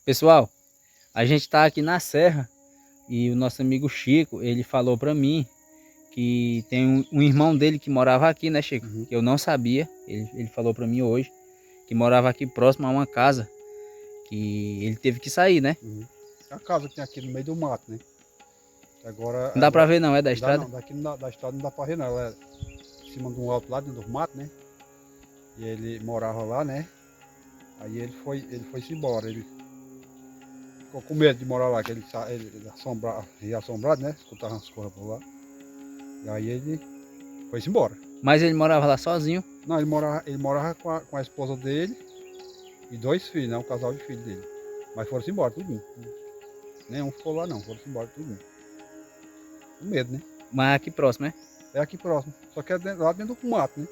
Pessoal, a gente está aqui na serra e o nosso amigo Chico, ele falou para mim que tem um irmão dele que morava aqui, né, Chico? Uhum. Que eu não sabia, ele falou para mim hoje, que morava aqui próximo a uma casa, que ele teve que sair, né? Uhum. A casa que tem aqui no meio do mato, né? Agora, Não dá para ver não, é da não dá estrada? não, daqui não dá, da estrada não dá pra ver não, ela é em cima de um alto lá dentro do mato, né? E ele morava lá, né? Aí ele foi-se embora, ele ficou com medo de morar lá, que ele ia assombrado, né? Escutava umas coisas por lá. E aí ele foi-se embora. Mas ele morava lá sozinho. Não, ele morava com a esposa dele e 2 filhos, né? Um casal de filhos dele. Mas foram-se embora, tudinho. Nenhum ficou lá não, foram-se embora tudinho. Com medo, né? Mas aqui próximo, né? É aqui próximo, só que é lá dentro do mato, né?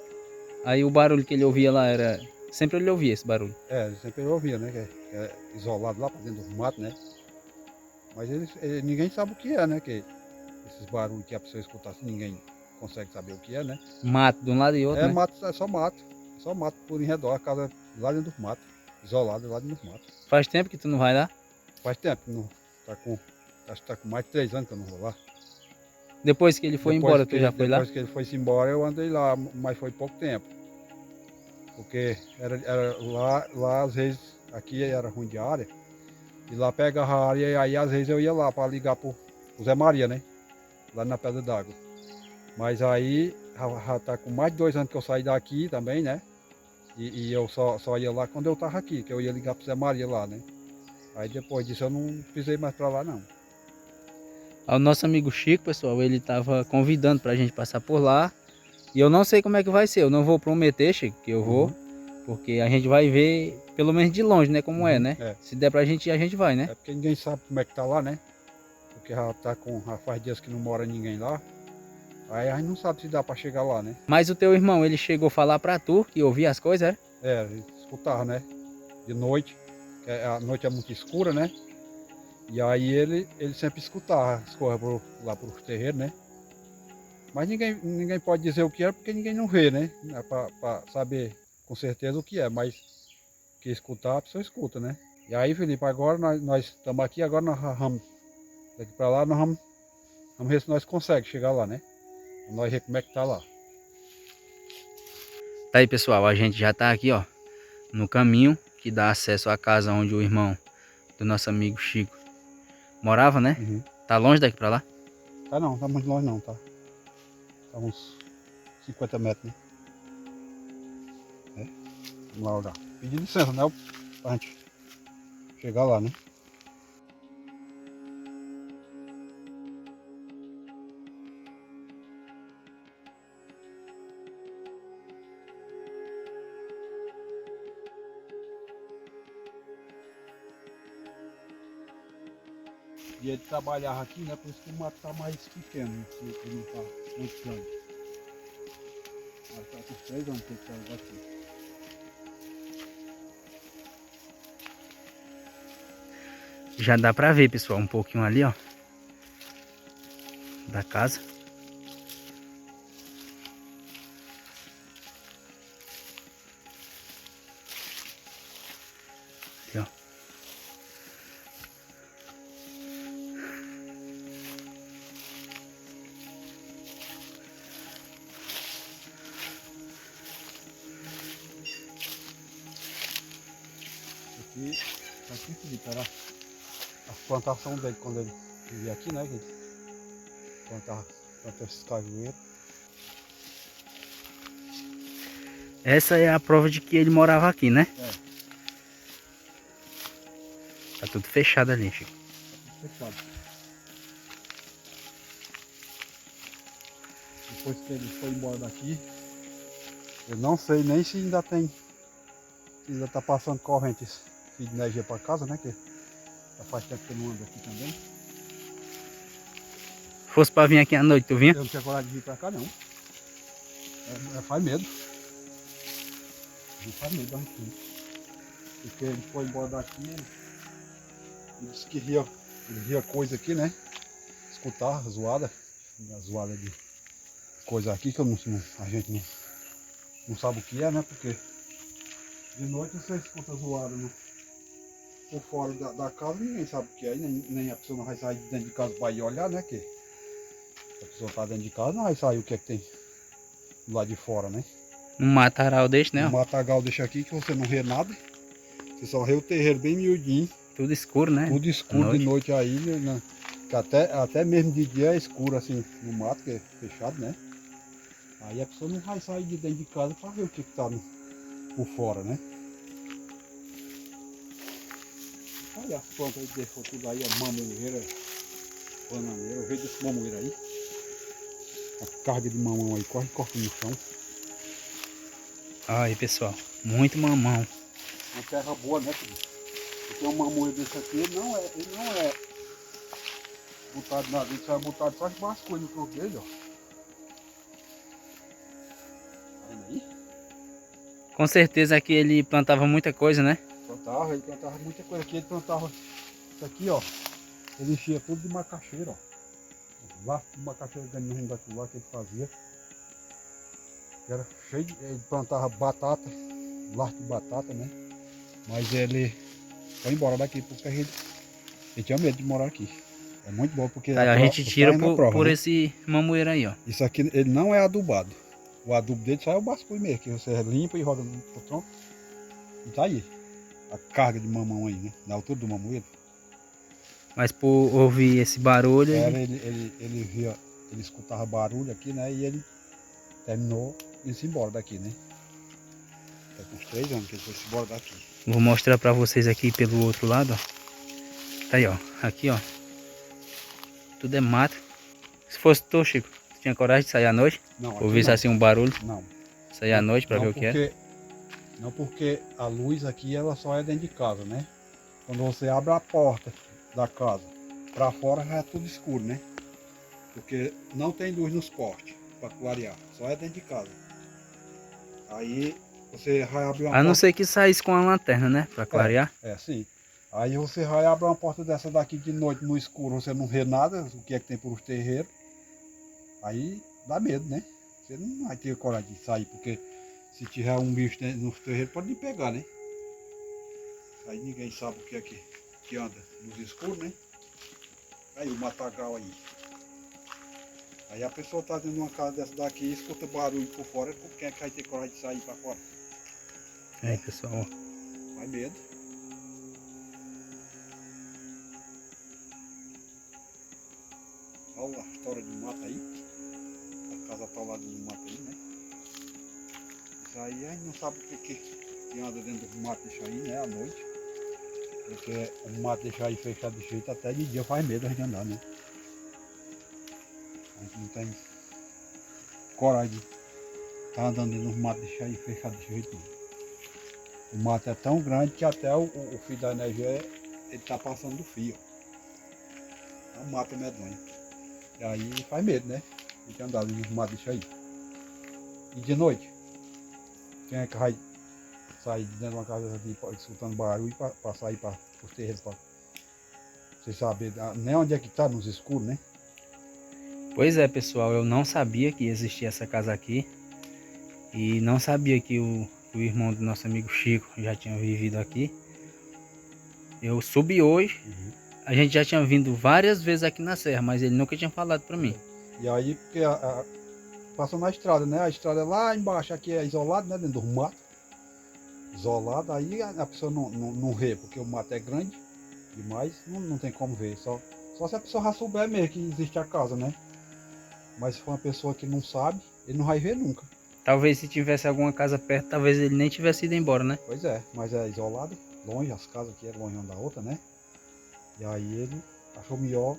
Aí o barulho que ele ouvia lá era... Sempre ele ouvia esse barulho. É, sempre eu ouvia, né? Que é isolado lá para dentro do mato, né? Mas ninguém sabe o que é, né? Que esses barulhos que a pessoa escutar assim, ninguém consegue saber o que é, né? Mato de um lado e outro, É né? mato, é só mato. É só mato por em redor, a casa lá dentro do mato. Isolado lá dentro do mato. Faz tempo que tu não vai lá? Faz tempo, não, acho que tá com mais de 3 anos que eu não vou lá. Depois que ele foi embora, tu já foi lá? Depois que ele foi-se embora, eu andei lá, mas foi pouco tempo. Porque era lá às vezes, aqui era ruim de área. E lá pegava a área e aí às vezes eu ia lá para ligar pro Zé Maria, né? Lá na Pedra d'Água. Mas aí já tá com mais de 2 anos que eu saí daqui também, né? E eu só ia lá quando eu tava aqui, que eu ia ligar pro Zé Maria lá, né? Aí depois disso eu não pisei mais para lá não. O nosso amigo Chico, pessoal, ele tava convidando pra gente passar por lá. E eu não sei como é que vai ser. Eu não vou prometer, Chico, que eu vou. Uhum. Porque a gente vai ver, pelo menos de longe, né? Como é, Uhum. né? É. Se der pra gente ir, a gente vai, né? É porque ninguém sabe como é que tá lá, né? Porque já faz dias que não mora ninguém lá. Aí a gente não sabe se dá para chegar lá, né? Mas o teu irmão, ele chegou a falar pra tu que ouvia as coisas, é? É, a gente escutava, né? De noite, que a noite é muito escura, né? E aí ele sempre escutava as coisas lá pro terreiro, né? Mas ninguém pode dizer o que é porque ninguém não vê, né? Para saber com certeza o que é, mas que escutar a pessoa escuta, né? E aí, Felipe, agora nós estamos aqui, agora nós vamos daqui para lá, nós vamos ver se nós conseguimos chegar lá, né? Nós ver como é que tá lá. Tá aí, pessoal, a gente já tá aqui, ó, no caminho que dá acesso à casa onde o irmão do nosso amigo Chico morava, né? Uhum. Tá longe daqui pra lá? Tá não, tá muito longe não, tá? Tá uns 50 metros, né? É. Vamos lá olhar. Pedir licença, né? Pra gente chegar lá, né? E ele trabalhava aqui, né? Por isso que o mato tá mais pequeno, ele não tá muito grande. Mas tá com 3 anos que ele trabalha aqui. Já dá pra ver, pessoal, um pouquinho ali, ó, da casa. Aqui, ó. Aqui, Felipe, era a plantação dele quando ele vivia aqui, né? Que ele plantou esses cajueiros. Essa é a prova de que ele morava aqui, né? É, Tá tudo fechado ali, Chico. tá tudo fechado. Depois que ele foi embora daqui, eu não sei nem se ainda tem, se ainda tá passando correntes de energia para casa, né? Que já faz tempo que eu não ando aqui também. Fosse pra vir aqui à noite, tu vinha? Eu não tinha coragem de vir para cá, não. Faz medo. Não faz medo aqui. Porque ele foi embora daqui, ele disse que via coisa aqui, né? Escutar zoada de coisa aqui que a gente não sabe o que é, né? Porque de noite você escuta zoada, né? por fora da casa, ninguém sabe o que é, nem a pessoa não vai sair de dentro de casa para ir olhar, né? Que a pessoa tá dentro de casa, não vai sair o que é que tem lá de fora, né? Um mataral deste, né? Um Ó. matagal deixa aqui que você não vê nada. Você só vê o terreiro bem miudinho. Tudo escuro, né? Tudo escuro de noite aí, né? Que até mesmo de dia é escuro assim no mato, que é fechado, né? Aí a pessoa não vai sair de dentro de casa para ver o que tá por fora, né? Olha as plantas aí deixou tudo aí, a mamoeira, bananeira, o rei desse mamoeiro aí. A carga de mamão aí, corre no chão. Aí, pessoal. Muito mamão. Uma terra boa, né, filho? Porque um mamoeiro desse aqui, ele não é botado nada, ele só é botado só de basculho no tronco dele, ó. Tá vendo aí? Com certeza aqui ele plantava muita coisa, né? Ele plantava muita coisa aqui, ele plantava isso aqui, ó. Ele enchia tudo de macaxeira, ó. Lá de macaxeira grande no rumo daquilo lá que ele fazia. Era cheio de. Ele plantava batata, largo de batata, né? Mas ele foi embora daqui porque ele tinha medo de morar aqui. É muito bom porque Aí a gente tira tá na prova, por né? esse mamoeiro aí, ó. Isso aqui ele não é adubado. O adubo dele só é o basculho mesmo, que você limpa e roda pro tronco. E tá aí. A carga de mamão aí, né? Na altura do mamoeiro. Mas por ouvir esse barulho, Ele via, ele escutava barulho aqui, né? E ele terminou indo embora daqui, né? Tá com uns 3 anos que ele foi embora daqui. vou mostrar pra vocês aqui pelo outro lado, ó. Tá aí, ó. Aqui, ó. Tudo é mato. Se fosse tu, Chico, tu tinha coragem de sair à noite? Não, aqui Ouvisse não. assim um barulho? Não. Sair à noite pra não ver o que é? Não porque a luz aqui ela só é dentro de casa, né? Quando você abre a porta da casa para fora já é tudo escuro, né? Porque não tem luz nos postes para clarear, só é dentro de casa. Aí você vai abrir uma A não porta. ser que saísse com a lanterna, né? Pra clarear. Sim. Aí você vai abrir uma porta dessa daqui de noite no escuro, você não vê nada, o que é que tem por os terreiros. Aí dá medo, né? Você não vai ter coragem de sair, porque se tiver um bicho nos terreiros pode lhe pegar, né? Aí ninguém sabe o que é que anda nos escuros, né? Aí o matagal aí. Aí a pessoa tá dentro de uma casa dessa daqui e escuta barulho por fora, quem é que vai ter coragem de sair para fora? Aí, pessoal, ó. Vai medo. Olha a história do mato aí. A casa tá ao lado do mato aí, né? Isso aí a gente não sabe o que anda dentro do mato isso aí, né? À noite. Porque o mato deixar aí fechado de jeito, até de dia faz medo a gente andar, né? A gente não tem coragem de estar andando dentro do mato deixar aí fechado de jeito não. O mato é tão grande que até o fio da energia ele tá passando do fio. É um mato medonho. E aí faz medo, né? A gente andar dentro do mato deixar aí. E de noite, quem é que vai sair de dentro de uma casa aqui escutando barulho para sair para os terreiros para você saber nem onde é que tá nos escuros, né? Pois é, pessoal, eu não sabia que existia essa casa aqui. E não sabia que o irmão do nosso amigo Chico já tinha vivido aqui. Eu subi hoje. A gente já tinha vindo várias vezes aqui na serra, mas ele nunca tinha falado pra mim. E aí, porque passou na estrada, né? A estrada é lá embaixo, aqui é isolado, né? Dentro do mato. Isolado, aí a pessoa não vê, porque o mato é grande demais, não tem como ver. Só se a pessoa já souber mesmo que existe a casa, né? Mas se for uma pessoa que não sabe, ele não vai ver nunca. Talvez se tivesse alguma casa perto, talvez ele nem tivesse ido embora, né? Pois é, mas é isolado, longe, as casas aqui é longe uma da outra, né? E aí ele achou melhor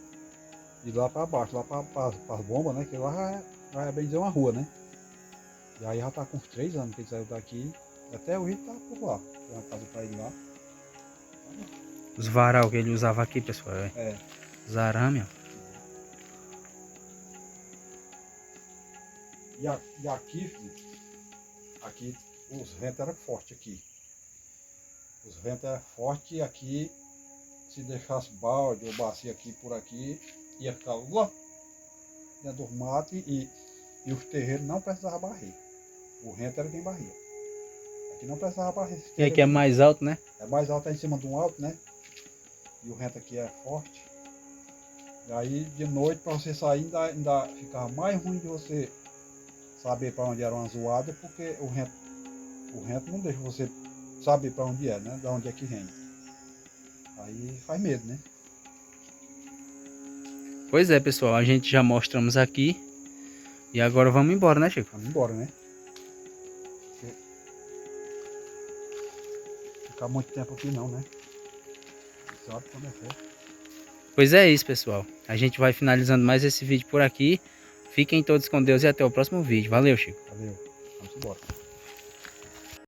ir lá para baixo, lá para as bombas, né? Que lá já é bem dizer uma rua, né? E aí já tá com uns 3 anos que ele saiu daqui. E até hoje tá por lá. Tem uma casa para ir lá. Os varal que ele usava aqui, pessoal. É. Os arame, ó. E aqui, filho, aqui os ventos eram fortes aqui. Os ventos eram fortes e aqui, se deixasse balde ou bacia aqui por aqui, ia ficar lá dentro do mato e os terreiros não precisavam barrer. O vento era quem barria. Aqui não precisava barrer. E aqui é mais alto, né? É mais alto, é em cima de um alto, né? E o vento aqui é forte. E aí de noite para você sair ainda ficava mais ruim de você saber para onde era uma zoada, porque o vento não deixa você saber para onde é, né? Da onde é que vem. Aí faz medo, né? Pois é, pessoal, a gente já mostramos aqui. E agora vamos embora, né, Chico? Vamos embora, né? Ficar muito tempo aqui não, né? Você sabe quando é forte. Pois é isso, pessoal. A gente vai finalizando mais esse vídeo por aqui. Fiquem todos com Deus e até o próximo vídeo. Valeu, Chico. Valeu. Vamos embora.